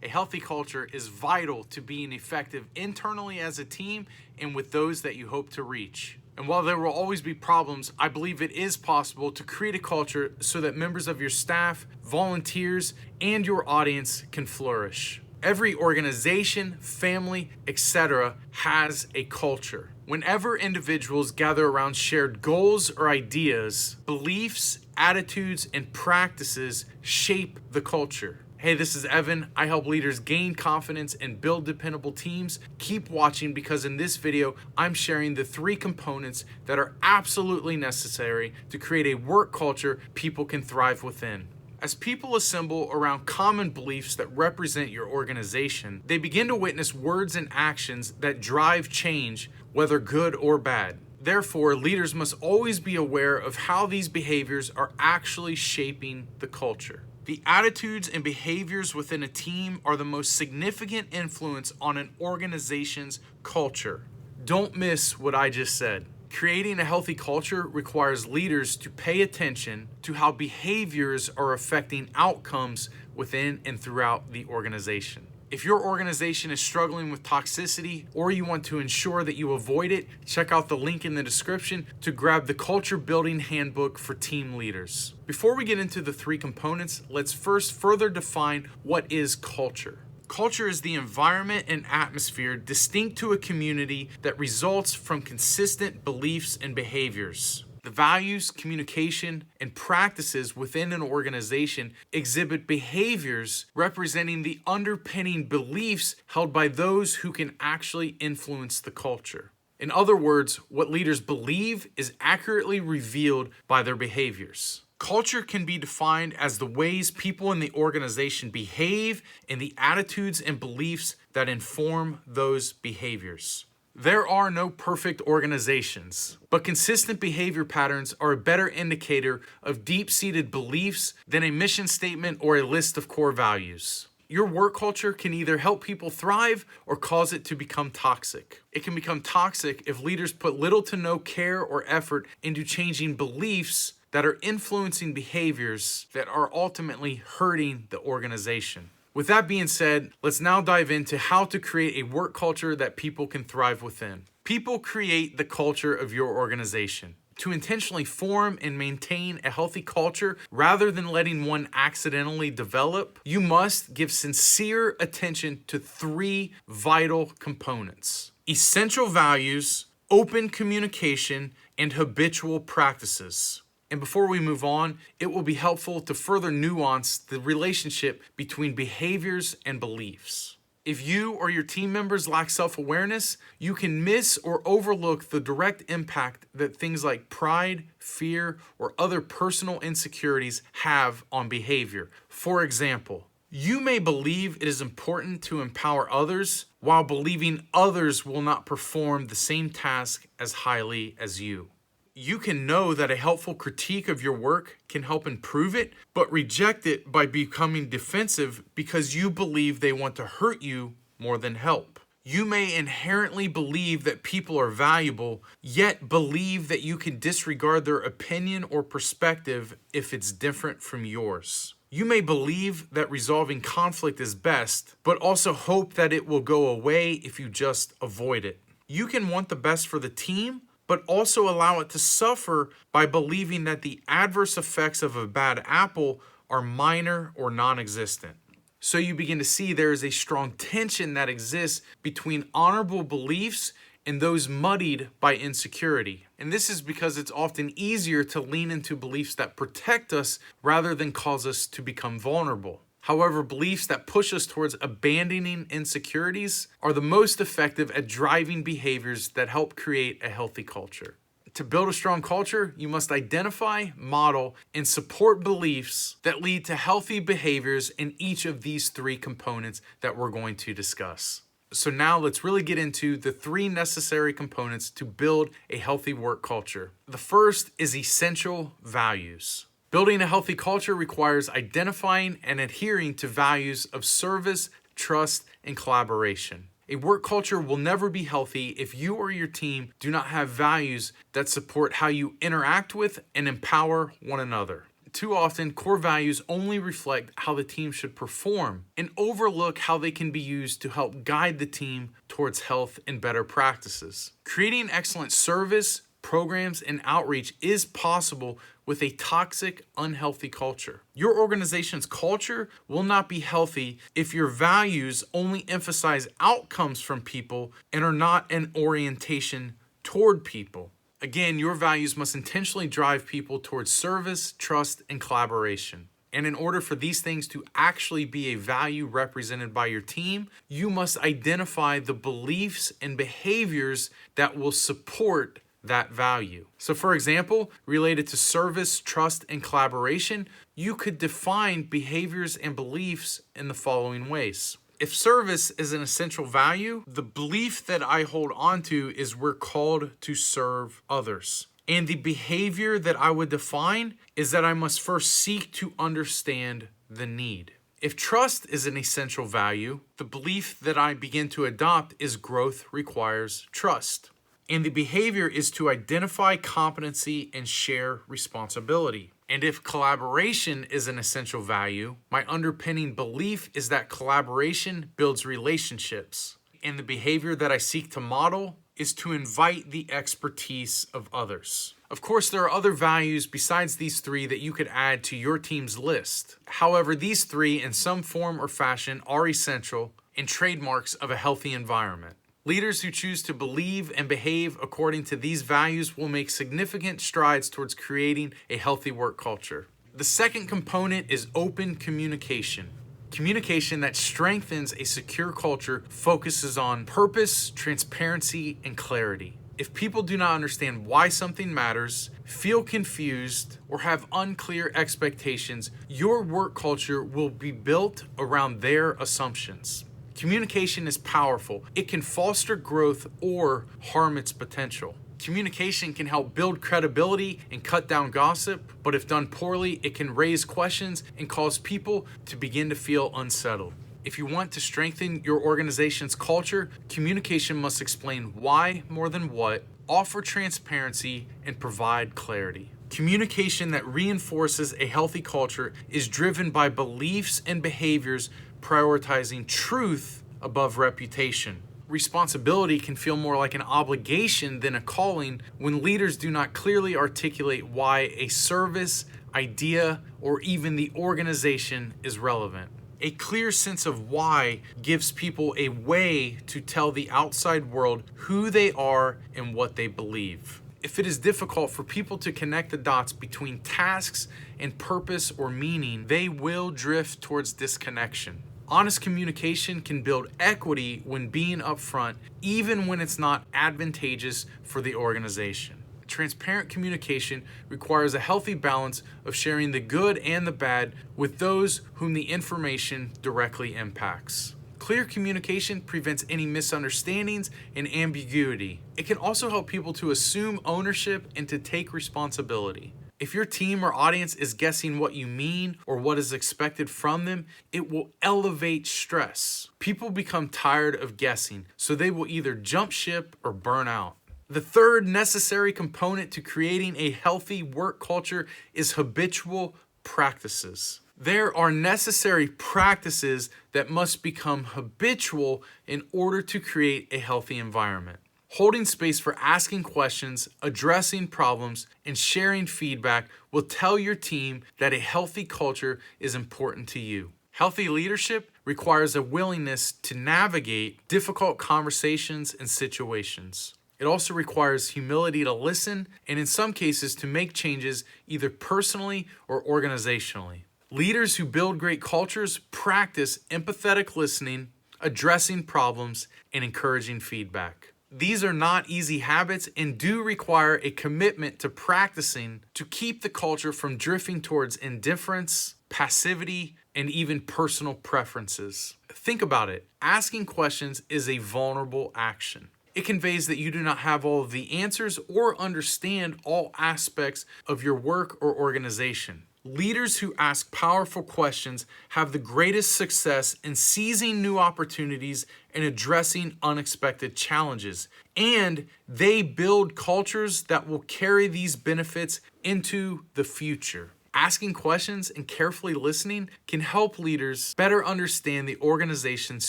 A healthy culture is vital to being effective internally as a team and with those that you hope to reach. And while there will always be problems, I believe it is possible to create a culture so that members of your staff, volunteers, and your audience can flourish. Every organization, family, etc. has a culture. Whenever individuals gather around shared goals or ideas, beliefs, attitudes, and practices shape the culture. Hey, this is Evan. I help leaders gain confidence and build dependable teams. Keep watching because in this video, I'm sharing the 3 components that are absolutely necessary to create a work culture people can thrive within. As people assemble around common beliefs that represent your organization, they begin to witness words and actions that drive change, whether good or bad. Therefore, leaders must always be aware of how these behaviors are actually shaping the culture. The attitudes and behaviors within a team are the most significant influence on an organization's culture. Don't miss what I just said. Creating a healthy culture requires leaders to pay attention to how behaviors are affecting outcomes within and throughout the organization. If your organization is struggling with toxicity or you want to ensure that you avoid it, check out the link in the description to grab the Culture Building Handbook for team leaders. Before we get into the 3 components, let's first further define what is culture. Culture is the environment and atmosphere distinct to a community that results from consistent beliefs and behaviors. The values, communication, and practices within an organization exhibit behaviors representing the underpinning beliefs held by those who can actually influence the culture. In other words, what leaders believe is accurately revealed by their behaviors. Culture can be defined as the ways people in the organization behave and the attitudes and beliefs that inform those behaviors. There are no perfect organizations, but consistent behavior patterns are a better indicator of deep-seated beliefs than a mission statement or a list of core values. Your work culture can either help people thrive or cause it to become toxic. It can become toxic if leaders put little to no care or effort into changing beliefs that are influencing behaviors that are ultimately hurting the organization. With that being said, let's now dive into how to create a work culture that people can thrive within. People create the culture of your organization. To intentionally form and maintain a healthy culture rather than letting one accidentally develop, you must give sincere attention to 3 vital components: essential values, open communication, and habitual practices. And before we move on, it will be helpful to further nuance the relationship between behaviors and beliefs. If you or your team members lack self-awareness, you can miss or overlook the direct impact that things like pride, fear, or other personal insecurities have on behavior. For example, you may believe it is important to empower others while believing others will not perform the same task as highly as you. You can know that a helpful critique of your work can help improve it, but reject it by becoming defensive because you believe they want to hurt you more than help. You may inherently believe that people are valuable, yet believe that you can disregard their opinion or perspective if it's different from yours. You may believe that resolving conflict is best, but also hope that it will go away if you just avoid it. You can want the best for the team, but also allow it to suffer by believing that the adverse effects of a bad apple are minor or non-existent. So you begin to see there is a strong tension that exists between honorable beliefs and those muddied by insecurity. And this is because it's often easier to lean into beliefs that protect us rather than cause us to become vulnerable. However, beliefs that push us towards abandoning insecurities are the most effective at driving behaviors that help create a healthy culture. To build a strong culture, you must identify, model, and support beliefs that lead to healthy behaviors in each of these 3 components that we're going to discuss. So now let's really get into the 3 necessary components to build a healthy work culture. The first is essential values. Building a healthy culture requires identifying and adhering to values of service, trust, and collaboration. A work culture will never be healthy if you or your team do not have values that support how you interact with and empower one another. Too often, core values only reflect how the team should perform and overlook how they can be used to help guide the team towards health and better practices. Creating excellent service, programs, and outreach is possible with a toxic, unhealthy culture. Your organization's culture will not be healthy if your values only emphasize outcomes from people and are not an orientation toward people. Again, your values must intentionally drive people towards service, trust, and collaboration. And in order for these things to actually be a value represented by your team, you must identify the beliefs and behaviors that will support that value. So for example, related to service, trust, and collaboration, you could define behaviors and beliefs in the following ways. If service is an essential value, the belief that I hold on to is we're called to serve others. And the behavior that I would define is that I must first seek to understand the need. If trust is an essential value, the belief that I begin to adopt is growth requires trust. And the behavior is to identify competency and share responsibility. And if collaboration is an essential value, my underpinning belief is that collaboration builds relationships. And the behavior that I seek to model is to invite the expertise of others. Of course, there are other values besides these three that you could add to your team's list. However, these three in some form or fashion are essential and trademarks of a healthy environment. Leaders who choose to believe and behave according to these values will make significant strides towards creating a healthy work culture. The second component is open communication. Communication that strengthens a secure culture focuses on purpose, transparency, and clarity. If people do not understand why something matters, feel confused, or have unclear expectations, your work culture will be built around their assumptions. Communication is powerful. It can foster growth or harm its potential. Communication can help build credibility and cut down gossip, but if done poorly, it can raise questions and cause people to begin to feel unsettled. If you want to strengthen your organization's culture, communication must explain why more than what, offer transparency, and provide clarity. Communication that reinforces a healthy culture is driven by beliefs and behaviors prioritizing truth above reputation. Responsibility can feel more like an obligation than a calling when leaders do not clearly articulate why a service, idea, or even the organization is relevant. A clear sense of why gives people a way to tell the outside world who they are and what they believe. If it is difficult for people to connect the dots between tasks and purpose or meaning, they will drift towards disconnection. Honest communication can build equity when being upfront, even when it's not advantageous for the organization. Transparent communication requires a healthy balance of sharing the good and the bad with those whom the information directly impacts. Clear communication prevents any misunderstandings and ambiguity. It can also help people to assume ownership and to take responsibility. If your team or audience is guessing what you mean or what is expected from them, it will elevate stress. People become tired of guessing, so they will either jump ship or burn out. The third necessary component to creating a healthy work culture is habitual practices. There are necessary practices that must become habitual in order to create a healthy environment. Holding space for asking questions, addressing problems, and sharing feedback will tell your team that a healthy culture is important to you. Healthy leadership requires a willingness to navigate difficult conversations and situations. It also requires humility to listen and in some cases to make changes either personally or organizationally. Leaders who build great cultures practice empathetic listening, addressing problems, and encouraging feedback. These are not easy habits and do require a commitment to practicing to keep the culture from drifting towards indifference, passivity, and even personal preferences. Think about it. Asking questions is a vulnerable action. It conveys that you do not have all of the answers or understand all aspects of your work or organization. Leaders who ask powerful questions have the greatest success in seizing new opportunities and addressing unexpected challenges. And they build cultures that will carry these benefits into the future. Asking questions and carefully listening can help leaders better understand the organization's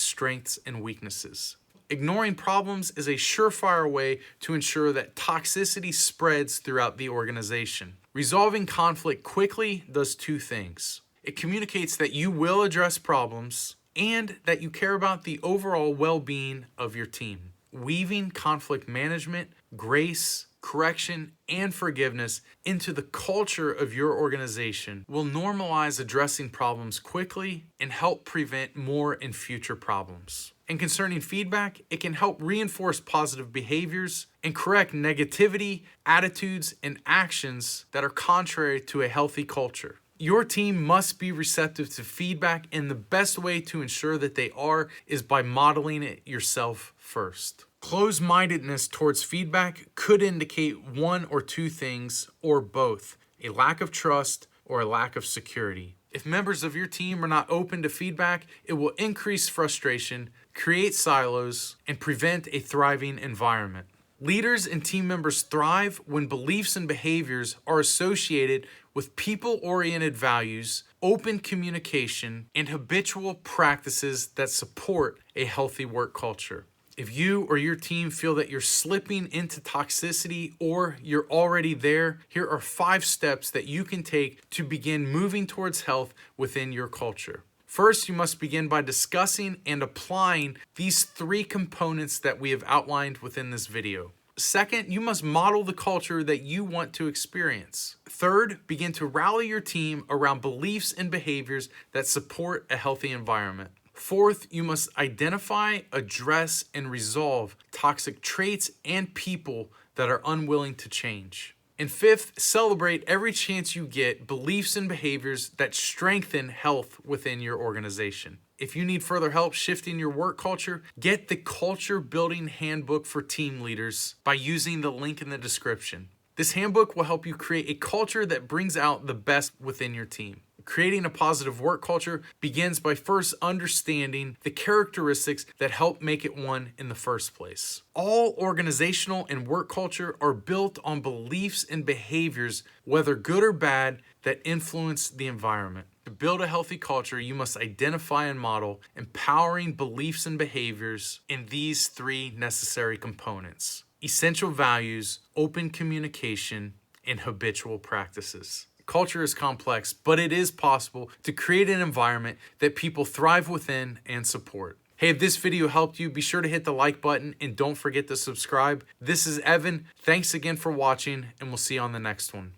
strengths and weaknesses. Ignoring problems is a surefire way to ensure that toxicity spreads throughout the organization. Resolving conflict quickly does two things. It communicates that you will address problems and that you care about the overall well-being of your team. Weaving conflict management, grace, correction, and forgiveness into the culture of your organization will normalize addressing problems quickly and help prevent more and future problems. And concerning feedback, it can help reinforce positive behaviors and correct negativity, attitudes, and actions that are contrary to a healthy culture. Your team must be receptive to feedback, and the best way to ensure that they are is by modeling it yourself first. Closed-mindedness towards feedback could indicate one or two things, or both: a lack of trust or a lack of security. If members of your team are not open to feedback, it will increase frustration, create silos, and prevent a thriving environment. Leaders and team members thrive when beliefs and behaviors are associated with people-oriented values, open communication, and habitual practices that support a healthy work culture. If you or your team feel that you're slipping into toxicity or you're already there, here are 5 steps that you can take to begin moving towards health within your culture. First, you must begin by discussing and applying these 3 components that we have outlined within this video. Second, you must model the culture that you want to experience. Third, begin to rally your team around beliefs and behaviors that support a healthy environment. Fourth, you must identify, address, and resolve toxic traits and people that are unwilling to change. And fifth, celebrate every chance you get beliefs and behaviors that strengthen health within your organization. If you need further help shifting your work culture, get the Culture Building Handbook for Team Leaders by using the link in the description. This handbook will help you create a culture that brings out the best within your team. Creating a positive work culture begins by first understanding the characteristics that help make it one in the first place. All organizational and work culture are built on beliefs and behaviors, whether good or bad, that influence the environment. To build a healthy culture, you must identify and model empowering beliefs and behaviors in these 3 necessary components: essential values, open communication, and habitual practices. Culture is complex, but it is possible to create an environment that people thrive within and support. Hey, if this video helped you, be sure to hit the like button and don't forget to subscribe. This is Evan. Thanks again for watching, and we'll see you on the next one.